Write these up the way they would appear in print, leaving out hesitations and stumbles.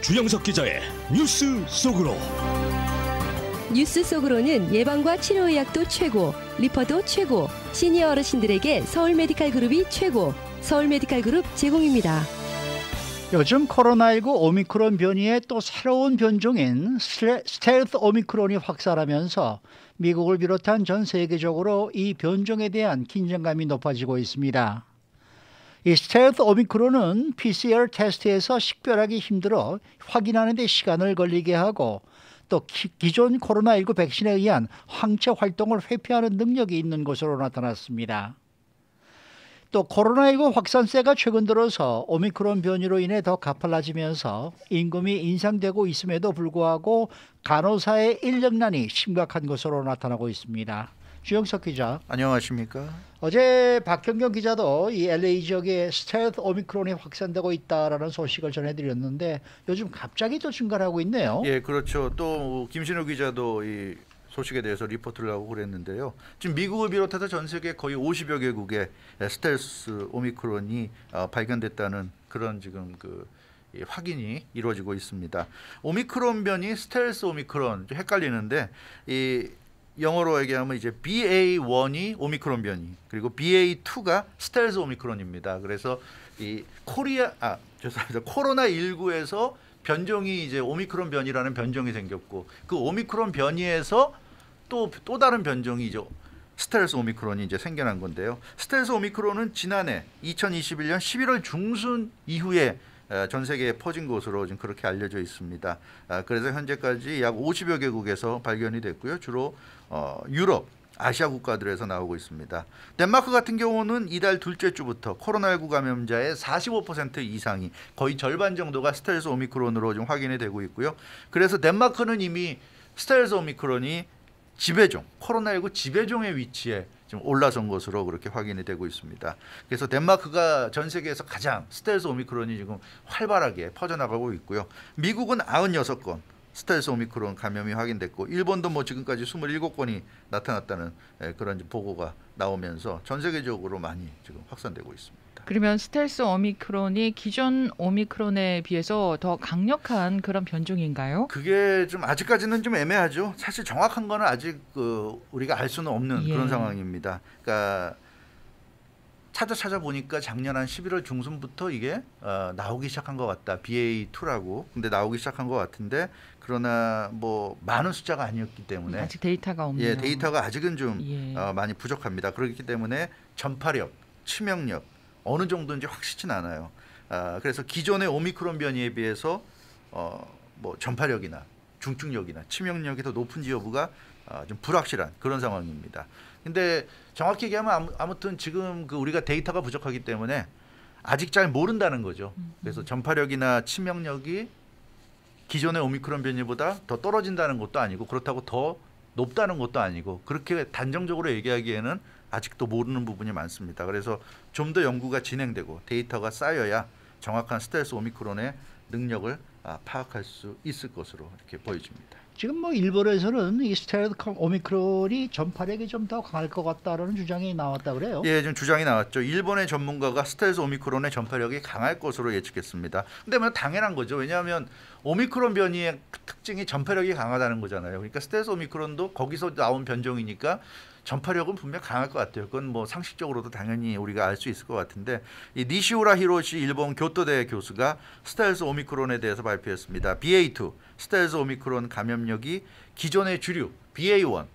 주영석 기자의 뉴스 속으로. 뉴스 속으로는 예방과 치료 의학도 최고, 리퍼도 최고, 시니어 어르신들에게 서울 메디칼 그룹이 최고, 서울 메디칼 그룹 제공입니다. 요즘 코로나19 오미크론 변이의 또 새로운 변종인 스텔스 오미크론이 확산하면서 미국을 비롯한 전 세계적으로 이 변종에 대한 긴장감이 높아지고 있습니다. 이 스텔스 오미크론은 PCR 테스트에서 식별하기 힘들어 확인하는 데 시간을 걸리게 하고 또 기존 코로나19 백신에 의한 항체 활동을 회피하는 능력이 있는 것으로 나타났습니다. 또 코로나19 확산세가 최근 들어서 오미크론 변이로 인해 더 가팔라지면서 임금이 인상되고 있음에도 불구하고 간호사의 인력난이 심각한 것으로 나타나고 있습니다. 주영석 기자. 안녕하십니까. 어제 박경경 기자도 이 LA 지역에 스텔스 오미크론이 확산되고 있다라는 소식을 전해드렸는데 요즘 갑자기 또 증가하고 있네요. 예, 그렇죠. 또 김신우 기자도 이 소식에 대해서 리포트를 하고 그랬는데요. 지금 미국을 비롯해서 전 세계 거의 50여 개국에 스텔스 오미크론이 발견됐다는 그런 지금 확인이 이루어지고 있습니다. 오미크론 변이 스텔스 오미크론 좀 헷갈리는데 이 영어로 얘기하면 이제 BA1이 오미크론 변이, 그리고 BA2가 스텔스 오미크론입니다. 그래서 이 코로나19에서 변종이 이제 오미크론 변이라는 변종이 생겼고 그 오미크론 변이에서 또 다른 변종이 이제 스텔스 오미크론이 이제 생겨난 건데요. 스텔스 오미크론은 지난해 2021년 11월 중순 이후에 전 세계에 퍼진 것으로 지금 그렇게 알려져 있습니다. 그래서 현재까지 약 50여 개국에서 발견이 됐고요. 주로 유럽, 아시아 국가들에서 나오고 있습니다. 덴마크 같은 경우는 이달 둘째 주부터 코로나19 감염자의 45% 이상이 거의 절반 정도가 스텔스 오미크론으로 좀 확인이 되고 있고요. 그래서 덴마크는 이미 스텔스 오미크론이 지배종, 코로나19 지배종의 위치에 지금 올라선 것으로 그렇게 확인이 되고 있습니다. 그래서 덴마크가 전 세계에서 가장 스텔스 오미크론이 지금 활발하게 퍼져나가고 있고요. 미국은 96건 스텔스 오미크론 감염이 확인됐고 일본도 뭐 지금까지 27건이 나타났다는 그런 보고가 나오면서 전 세계적으로 많이 지금 확산되고 있습니다. 그러면 스텔스 오미크론이 기존 오미크론에 비해서 더 강력한 그런 변종인가요? 그게 좀 아직까지는 좀 애매하죠. 사실 정확한 거는 아직 우리가 알 수는 없는 그런 상황입니다. 그러니까 찾아보니까 작년 한 11월 중순부터 이게 나오기 시작한 것 같다. BA2라고. 근데 나오기 시작한 것 같은데 그러나 뭐 많은 숫자가 아니었기 때문에 아직 데이터가 없네요. 예, 데이터가 아직은 좀 많이 부족합니다. 그렇기 때문에 전파력, 치명력 어느 정도인지 확실치는 않아요. 그래서 기존의 오미크론 변이에 비해서 뭐 전파력이나 중증력이나 치명력이 더 높은지 여부가 좀 불확실한 그런 상황입니다. 근데 정확히 얘기하면 아무튼 지금 우리가 데이터가 부족하기 때문에 아직 잘 모른다는 거죠. 그래서 전파력이나 치명력이 기존의 오미크론 변이보다 더 떨어진다는 것도 아니고 그렇다고 더 높다는 것도 아니고 그렇게 단정적으로 얘기하기에는 아직도 모르는 부분이 많습니다. 그래서 좀 더 연구가 진행되고 데이터가 쌓여야 정확한 스텔스 오미크론의 능력을 파악할 수 있을 것으로 이렇게 보여집니다. 지금 뭐 일본에서는 이 스텔스 오미크론이 전파력이 좀 더 강할 것 같다라는 주장이 나왔다 그래요. 예, 좀 주장이 나왔죠. 일본의 전문가가 스텔스 오미크론의 전파력이 강할 것으로 예측했습니다. 근데 뭐 당연한 거죠. 왜냐하면 오미크론 변이의 특징이 전파력이 강하다는 거잖아요. 그러니까 스텔스 오미크론도 거기서 나온 변종이니까 전파력은 분명 강할 것 같아요. 그건 뭐 상식적으로도 당연히 우리가 알 수 있을 것 같은데 이 니시우라 히로시 일본 교토대 교수가 스텔스 오미크론에 대해서 발표했습니다. BA2 스텔스 오미크론 감염력이 기존의 주류 BA1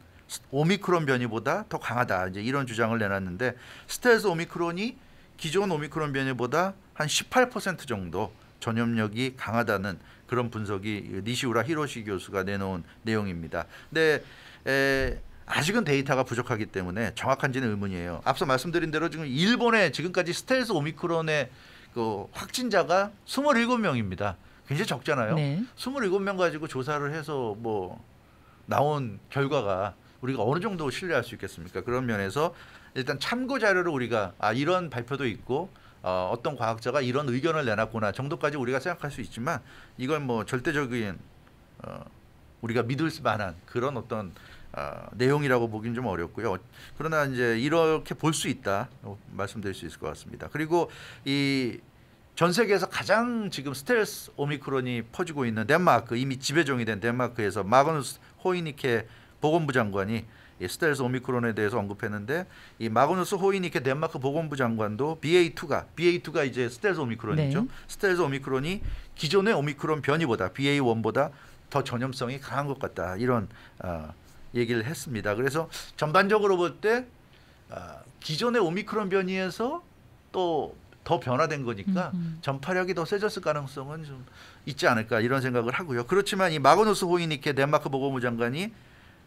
오미크론 변이보다 더 강하다. 이제 이런 주장을 내놨는데 스텔스 오미크론이 기존 오미크론 변이보다 한 18% 정도 전염력이 강하다는 그런 분석이 니시우라 히로시 교수가 내놓은 내용입니다. 근데 아직은 데이터가 부족하기 때문에 정확한지는 의문이에요. 앞서 말씀드린 대로 지금 일본에 지금까지 스텔스 오미크론의 확진자가 27명입니다. 굉장히 적잖아요. 네. 27명 가지고 조사를 해서 뭐 나온 결과가 우리가 어느 정도 신뢰할 수 있겠습니까? 그런 면에서 일단 참고 자료를 우리가 이런 발표도 있고 어떤 과학자가 이런 의견을 내놨구나 정도까지 우리가 생각할 수 있지만 이건 뭐 절대적인 우리가 믿을 만한 그런 어떤 내용이라고 보기는 좀 어렵고요. 그러나 이제 이렇게 볼 수 있다 말씀드릴 수 있을 것 같습니다. 그리고 이 전 세계에서 가장 지금 스텔스 오미크론이 퍼지고 있는 덴마크, 이미 지배종이 된 덴마크에서 마그누스 호이니케 보건부 장관이 이 스텔스 오미크론에 대해서 언급했는데, 이 마그누스 호이니케 덴마크 보건부 장관도 BA2가 이제 스텔스 오미크론이죠. 네. 스텔스 오미크론이 기존의 오미크론 변이보다 BA1보다 더 전염성이 강한 것 같다, 이런 얘기를 했습니다. 그래서 전반적으로 볼 때 기존의 오미크론 변이에서 또 더 변화된 거니까 전파력이 더 세졌을 가능성은 좀 있지 않을까, 이런 생각을 하고요. 그렇지만 이 마그누스 호이니케 덴마크 보건부 장관이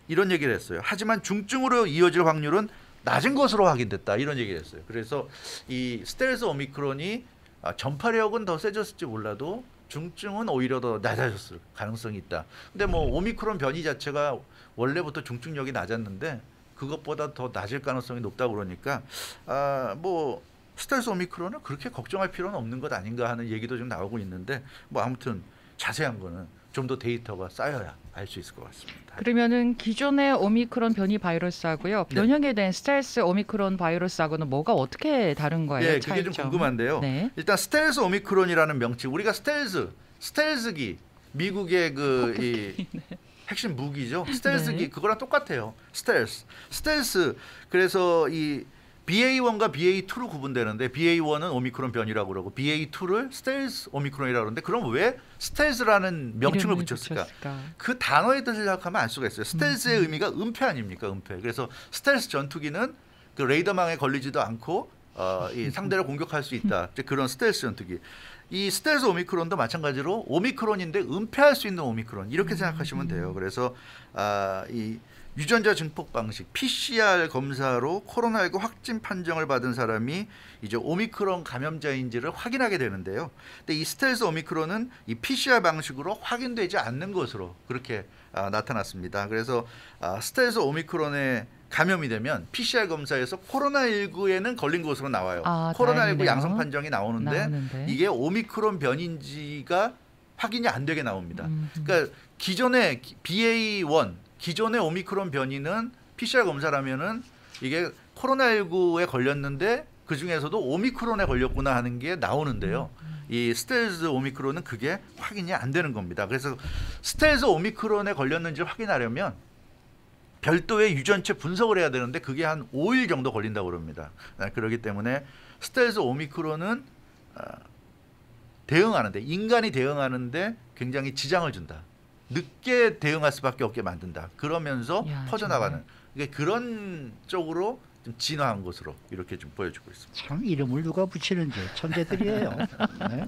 이런 얘기를 했어요. 하지만 중증으로 이어질 확률은 낮은 것으로 확인됐다, 이런 얘기를 했어요. 그래서 이 스텔스 오미크론이 전파력은 더 세졌을지 몰라도 중증은 오히려 더 낮아졌을 가능성이 있다. 근데 뭐 오미크론 변이 자체가 원래부터 중증력이 낮았는데 그것보다 더 낮을 가능성이 높다 그러니까 뭐 스텔스 오미크론은 그렇게 걱정할 필요는 없는 것 아닌가 하는 얘기도 좀 나오고 있는데, 뭐 아무튼 자세한 거는 좀 더 데이터가 쌓여야 알 수 있을 것 같습니다. 그러면은 기존의 오미크론 변이 바이러스하고요, 변형이 된 스텔스 오미크론 바이러스하고는 뭐가 어떻게 다른 거예요? 네, 그게 좀 차이점? 궁금한데요. 네. 일단 스텔스 오미크론이라는 명칭, 우리가 스텔스기, 미국의 이 핵심 무기죠. 스텔스기, 네. 그거랑 똑같아요. 스텔스. 그래서 이 BA1과 BA2로 구분되는데, BA1은 오미크론 변이라고 그러고 BA2를 스텔스 오미크론이라고 그러는데, 그럼 왜 스텔스라는 명칭을 붙였을까? 그 단어에 들락하면 알 수가 있어요. 스텔스의 의미가 은폐 아닙니까? 은폐. 그래서 스텔스 전투기는 그 레이더망에 걸리지도 않고 이 상대를 공격할 수 있다. 이제 그런 스텔스 전투기. 이 스텔스 오미크론도 마찬가지로 오미크론인데 은폐할 수 있는 오미크론, 이렇게 생각하시면 돼요. 그래서 이 유전자 증폭 방식 PCR 검사로 코로나19 확진 판정을 받은 사람이 이제 오미크론 감염자인지를 확인하게 되는데요. 근데 이 스텔스 오미크론은 이 PCR 방식으로 확인되지 않는 것으로 그렇게 나타났습니다. 그래서 스텔스 오미크론에 감염이 되면 PCR 검사에서 코로나19에는 걸린 것으로 나와요. 코로나19 다행이네요. 양성 판정이 나오는데 이게 오미크론 변인지가 확인이 안 되게 나옵니다. 그러니까 기존의 BA1, 기존의 오미크론 변이는 PCR 검사라면은 이게 코로나19에 걸렸는데 그 중에서도 오미크론에 걸렸구나 하는 게 나오는데요. 이 스텔스 오미크론은 그게 확인이 안 되는 겁니다. 그래서 스텔스 오미크론에 걸렸는지 확인하려면 별도의 유전체 분석을 해야 되는데 그게 한 5일 정도 걸린다고 그럽니다. 그렇기 때문에 스텔스 오미크론은 대응하는데, 인간이 대응하는데 굉장히 지장을 준다. 늦게 대응할 수밖에 없게 만든다. 그러면서 퍼져나가는, 이게 그런 쪽으로 좀 진화한 것으로 이렇게 좀 보여주고 있습니다. 참 이름을 누가 붙이는지 천재들이에요. 네.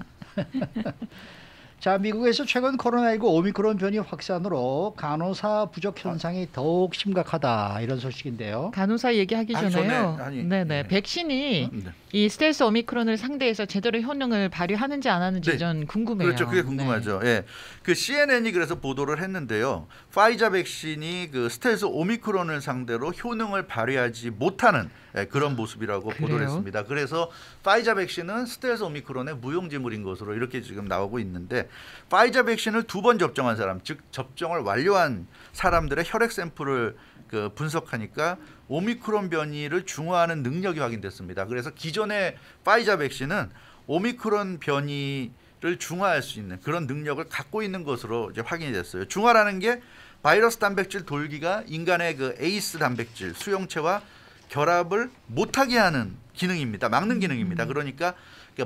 자, 미국에서 최근 코로나19 오미크론 변이 확산으로 간호사 부족 현상이 더욱 심각하다, 이런 소식인데요. 간호사 얘기하기 전에요. 네. 백신이 이 스텔스 오미크론을 상대해서 제대로 효능을 발휘하는지 안 하는지 네. 전 궁금해요. 그렇죠. 그게 궁금하죠. 네. 예. 그 CNN이 그래서 보도를 했는데요. 파이자 백신이 그 스텔스 오미크론을 상대로 효능을 발휘하지 못하는 그런 모습이라고 보도를 했습니다. 그래서 파이자 백신은 스텔스 오미크론의 무용지물인 것으로 이렇게 지금 나오고 있는데, 파이자 백신을 2번 접종한 사람, 즉 접종을 완료한 사람들의 혈액 샘플을 그 분석하니까 오미크론 변이를 중화하는 능력이 확인됐습니다. 그래서 기존의 파이자 백신은 오미크론 변이를 중화할 수 있는 그런 능력을 갖고 있는 것으로 이제 확인이 됐어요. 중화라는 게 바이러스 단백질 돌기가 인간의 그 에이스 단백질 수용체와 결합을 못하게 하는 기능입니다. 막는 기능입니다. 그러니까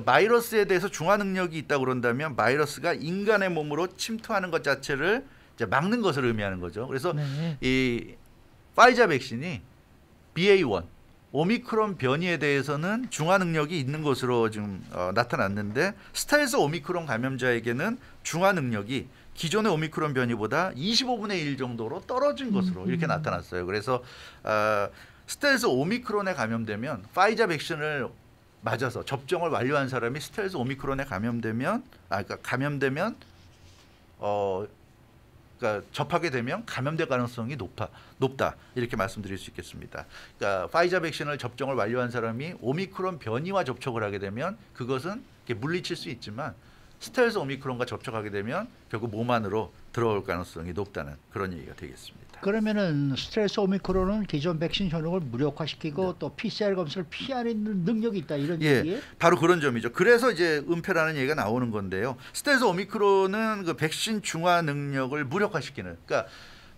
바이러스에 대해서 중화 능력이 있다고 그런다면 바이러스가 인간의 몸으로 침투하는 것 자체를 이제 막는 것을 의미하는 거죠. 그래서 이 파이자 백신이 BA1 오미크론 변이에 대해서는 중화 능력이 있는 것으로 지금 나타났는데, 스텔스 오미크론 감염자에게는 중화 능력이 기존의 오미크론 변이보다 25분의 1 정도로 떨어진 것으로 이렇게 나타났어요. 그래서 스텔스 오미크론에 감염되면 파이자 백신을 맞아서 접종을 완료한 사람이 스텔스 오미크론에 감염되면 그러니까 접하게 되면 감염될 가능성이 높다 이렇게 말씀드릴 수 있겠습니다. 그러니까 파이자 백신을 접종을 완료한 사람이 오미크론 변이와 접촉을 하게 되면 그것은 물리칠 수 있지만 스텔스 오미크론과 접촉하게 되면 결국 몸 안으로 들어올 가능성이 높다는 그런 얘기가 되겠습니다. 그러면은 스텔스 오미크론은 기존 백신 효능을 무력화시키고 또 PCR 검사를 피하는 능력이 있다 이런 얘기예요? 바로 그런 점이죠. 그래서 이제 은폐라는 얘기가 나오는 건데요. 스텔스 오미크론은 그 백신 중화 능력을 무력화시키는, 그러니까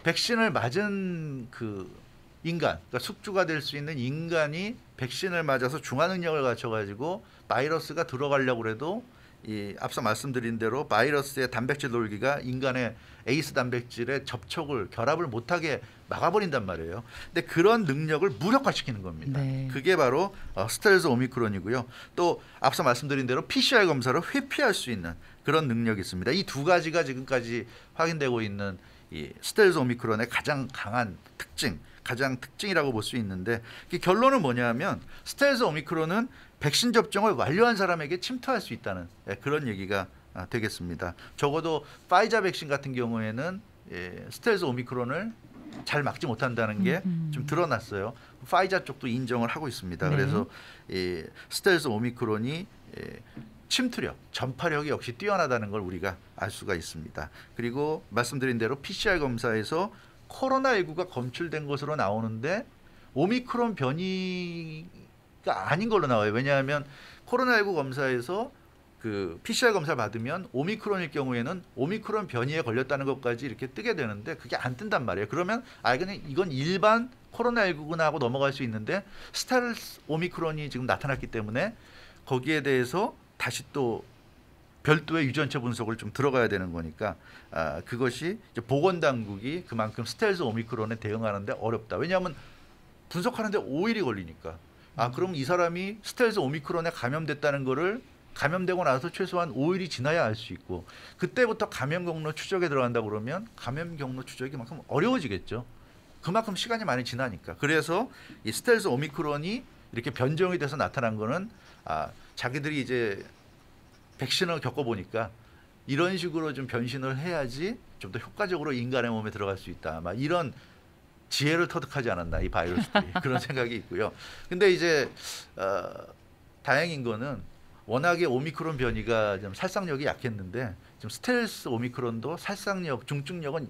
백신을 맞은 그 인간, 그러니까 숙주가 될 수 있는 인간이 백신을 맞아서 중화 능력을 갖춰가지고 바이러스가 들어가려고 해도 이 앞서 말씀드린 대로 바이러스의 단백질 돌기가 인간의 에이스 단백질에 접촉을 결합을 못하게 막아버린단 말이에요. 근데 그런 능력을 무력화시키는 겁니다. 네. 그게 바로 스텔스 오미크론이고요. 또 앞서 말씀드린 대로 PCR 검사를 회피할 수 있는 그런 능력이 있습니다. 이 두 가지가 지금까지 확인되고 있는 이 스텔스 오미크론의 가장 강한 특징이라고 볼 수 있는데, 결론은 뭐냐면 스텔스 오미크론은 백신 접종을 완료한 사람에게 침투할 수 있다는 그런 얘기가 되겠습니다. 적어도 파이자 백신 같은 경우에는 스텔스 오미크론을 잘 막지 못한다는 게 좀 드러났어요. 파이자 쪽도 인정을 하고 있습니다. 네. 그래서 스텔스 오미크론이 침투력, 전파력이 역시 뛰어나다는 걸 우리가 알 수가 있습니다. 그리고 말씀드린 대로 PCR 검사에서 코로나19가 검출된 것으로 나오는데 오미크론 변이가 아닌 걸로 나와요. 왜냐하면 코로나19 검사에서 그 PCR 검사를 받으면 오미크론일 경우에는 오미크론 변이에 걸렸다는 것까지 이렇게 뜨게 되는데 그게 안 뜬단 말이에요. 그러면 그냥 이건 일반 코로나19구나 하고 넘어갈 수 있는데 스텔스 오미크론이 지금 나타났기 때문에 거기에 대해서 다시 또 별도의 유전체 분석을 좀 들어가야 되는 거니까 그것이 이제 보건당국이 그만큼 스텔스 오미크론에 대응하는데 어렵다. 왜냐하면 분석하는데 5일이 걸리니까. 그럼 이 사람이 스텔스 오미크론에 감염됐다는 거를 감염되고 나서 최소한 5일이 지나야 알 수 있고, 그때부터 감염 경로 추적에 들어간다 그러면 감염 경로 추적이 그만큼 어려워지겠죠. 그만큼 시간이 많이 지나니까. 그래서 이 스텔스 오미크론이 이렇게 변종이 돼서 나타난 거는 자기들이 이제 백신을 겪어보니까 이런 식으로 좀 변신을 해야지 좀 더 효과적으로 인간의 몸에 들어갈 수 있다. 이런 지혜를 터득하지 않았나 이 바이러스들이 그런 생각이 있고요. 근데 이제 다행인 거는 워낙에 오미크론 변이가 좀 살상력이 약했는데 지금 스텔스 오미크론도 살상력, 중증력은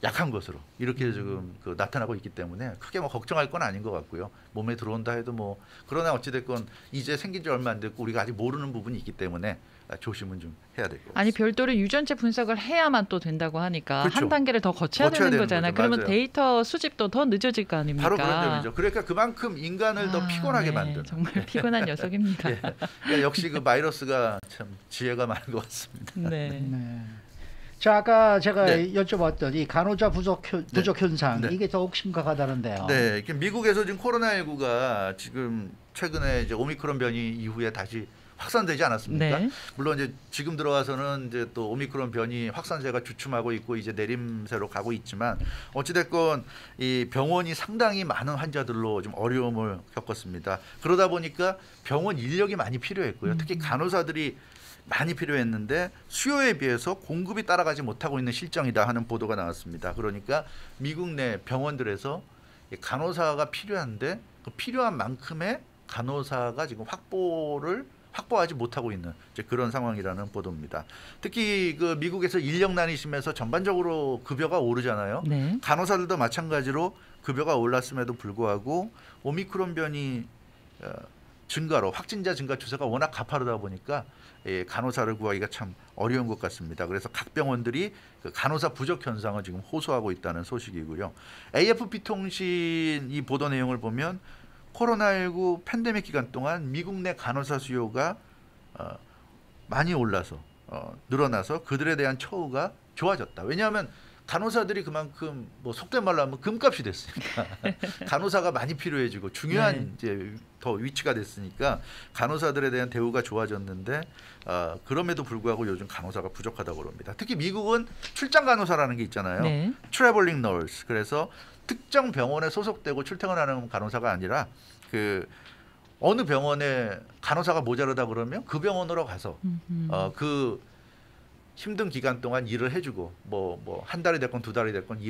약한 것으로 이렇게 지금 나타나고 있기 때문에 크게 걱정할 건 아닌 것 같고요. 몸에 들어온다 해도 그러나 어찌됐건 이제 생긴 지 얼마 안 됐고 우리가 아직 모르는 부분이 있기 때문에 조심은 좀 해야 될 것 같습니다. 아니 별도로 유전체 분석을 해야만 또 된다고 하니까 그렇죠. 한 단계를 더 거쳐야 되는 거잖아요. 그러면 맞아요. 데이터 수집도 더 늦어질 거 아닙니까? 바로 그런 점이죠. 그러니까 그만큼 인간을 더 피곤하게 네, 만드는. 정말 피곤한 녀석입니다. 그러니까 역시 그 바이러스가 참 지혜가 많은 것 같습니다. 네. 네. 자, 아까 제가 네. 여쭤봤던 이 간호자 부족 현상 네. 이게 더욱 심각하다는데요. 네, 이렇게 미국에서 지금 코로나19가 지금 최근에 이제 오미크론 변이 이후에 다시 확산되지 않았습니까? 네. 물론 이제 지금 들어와서는 이제 또 오미크론 변이 확산세가 주춤하고 있고 이제 내림세로 가고 있지만 어찌됐건 이 병원이 상당히 많은 환자들로 좀 어려움을 겪었습니다. 그러다 보니까 병원 인력이 많이 필요했고요. 특히 간호사들이 많이 필요했는데 수요에 비해서 공급이 따라가지 못하고 있는 실정이다 하는 보도가 나왔습니다. 그러니까 미국 내 병원들에서 간호사가 필요한데 그 필요한 만큼의 간호사가 지금 확보하지 못하고 있는 이제 그런 상황이라는 보도입니다. 특히 그 미국에서 인력난이 심해서 전반적으로 급여가 오르잖아요. 네. 간호사들도 마찬가지로 급여가 올랐음에도 불구하고 오미크론 변이 증가로 확진자 증가 추세가 워낙 가파르다 보니까 간호사를 구하기가 참 어려운 것 같습니다. 그래서 각 병원들이 그 간호사 부족 현상을 지금 호소하고 있다는 소식이고요. AFP 통신 이 보도 내용을 보면 코로나19 팬데믹 기간 동안 미국 내 간호사 수요가 많이 올라서 늘어나서 그들에 대한 처우가 좋아졌다. 왜냐하면 간호사들이 그만큼 속된 말로 하면 금값이 됐으니까 간호사가 많이 필요해지고 중요한 네. 이제 더 위치가 됐으니까 간호사들에 대한 대우가 좋아졌는데 그럼에도 불구하고 요즘 간호사가 부족하다고 그럽니다. 특히 미국은 출장 간호사라는 게 있잖아요. 네. 트래블링 너스. 그래서 특정 병원에 소속되고 출퇴근하는 간호사가 아니라 그 어느 병원에 간호사가 모자르다 그러면 그 병원으로 가서 그 힘든 기간 동안 일을 해주고 한 달이 됐건 두 달이 됐건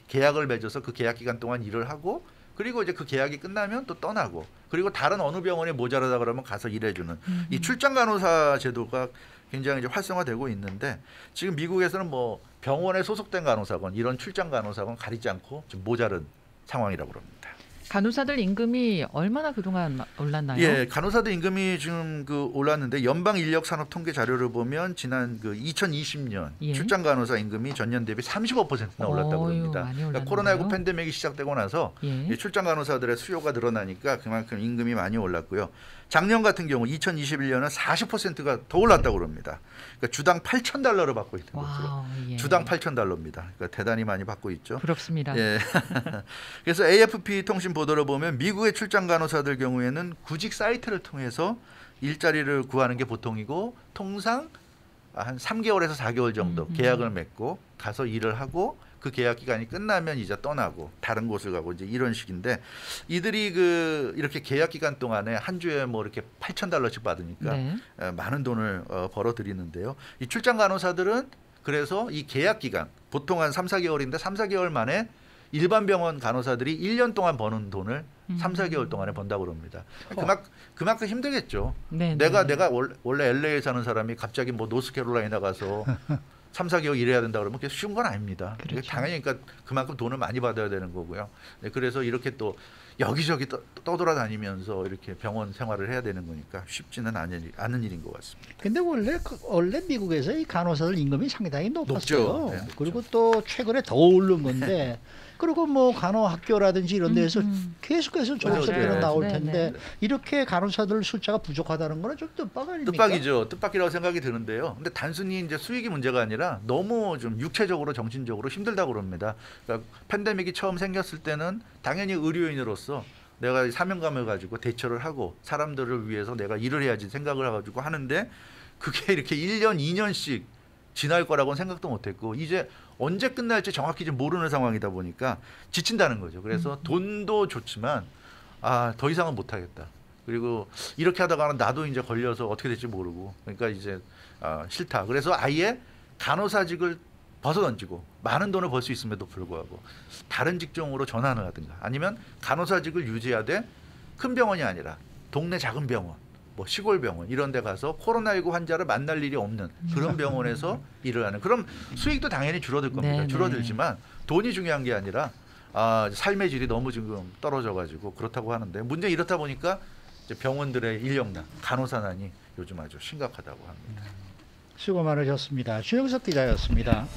계약을 맺어서 그 계약 기간 동안 일을 하고 그리고 이제 그 계약이 끝나면 또 떠나고 그리고 다른 어느 병원에 모자라다 그러면 가서 일해주는 이 출장 간호사 제도가 굉장히 이제 활성화되고 있는데 지금 미국에서는 뭐 병원에 소속된 간호사건 이런 출장 간호사건 가리지 않고 좀 모자른 상황이라고 합니다. 간호사들 임금이 얼마나 그동안 올랐나요? 예, 간호사들 임금이 지금 올랐는데 연방 인력 산업 통계 자료를 보면 지난 2020년 예. 출장 간호사 임금이 전년 대비 35%나 올랐다고 합니다. 많이 그러니까 올랐는데요? 코로나19 팬데믹이 시작되고 나서 예. 이 출장 간호사들의 수요가 늘어나니까 그만큼 임금이 많이 올랐고요. 작년 같은 경우 2021년은 40%가 더 올랐다고 합니다. 그러니까 주당 $8,000를 받고 있는 거죠. 와우, 예. 주당 $8,000입니다. 그러니까 대단히 많이 받고 있죠. 부럽습니다. 예. 그래서 AFP 통신 보도를 보면 미국의 출장 간호사들 경우에는 구직 사이트를 통해서 일자리를 구하는 게 보통이고 통상 한 3개월에서 4개월 정도 계약을 맺고 가서 일을 하고 그 계약 기간이 끝나면 이제 떠나고 다른 곳을 가고 이제 이런 식인데 이들이 이렇게 계약 기간 동안에 한 주에 뭐 이렇게 $8,000씩 받으니까 네. 많은 돈을 벌어 들이는데요. 이 출장 간호사들은 그래서 이 계약 기간 보통 한 3, 4개월인데 3, 4개월 만에 일반 병원 간호사들이 1년 동안 버는 돈을 3, 4개월 동안에 번다고 합니다. 그만큼 힘들겠죠. 네, 내가 네. 원래 LA에 사는 사람이 갑자기 뭐 노스캐롤라이나 가서 3, 4개월 일해야 된다 그러면 그게 쉬운 건 아닙니다. 그렇죠. 당연히 그러니까 그만큼 돈을 많이 받아야 되는 거고요. 네, 그래서 이렇게 또 여기저기 떠돌아다니면서 이렇게 병원 생활을 해야 되는 거니까 쉽지는 않은 일인 것 같습니다. 근데 원래 미국에서 이 간호사들 임금이 상당히 높았어요. 높죠. 네, 높죠. 그리고 또 최근에 더 오른 건데 그리고 뭐 간호학교라든지 이런 데에서 계속해서 졸업생들은 맞아요. 나올 네, 텐데 네. 이렇게 간호사들 숫자가 부족하다는 거는 좀 뜻밖 아닙니까? 뜻밖이죠. 뜻밖이라고 생각이 드는데요. 근데 단순히 이제 수익이 문제가 아니라 너무 좀 육체적으로 정신적으로 힘들다고 그럽니다. 그러니까 팬데믹이 처음 생겼을 때는 당연히 의료인으로서 내가 사명감을 가지고 대처를 하고 사람들을 위해서 내가 일을 해야지 생각을 가지고 하는데 그게 이렇게 1년, 2년씩 지날 거라고는 생각도 못했고 이제 언제 끝날지 정확히 좀 모르는 상황이다 보니까 지친다는 거죠. 그래서 돈도 좋지만 더 이상은 못하겠다. 그리고 이렇게 하다가는 나도 이제 걸려서 어떻게 될지 모르고 그러니까 이제 싫다. 그래서 아예 간호사직을 벗어던지고 많은 돈을 벌 수 있음에도 불구하고 다른 직종으로 전환을 하든가 아니면 간호사직을 유지하되 큰 병원이 아니라 동네 작은 병원 뭐 시골 병원 이런 데 가서 코로나19 환자를 만날 일이 없는 그런 병원에서 일을 하는 그럼 수익도 당연히 줄어들 겁니다. 네네. 줄어들지만 돈이 중요한 게 아니라 삶의 질이 너무 지금 떨어져 가지고 그렇다고 하는데 문제는 이렇다 보니까 이제 병원들의 인력난, 간호사난이 요즘 아주 심각하다고 합니다. 수고 많으셨습니다. 주영석 기자였습니다.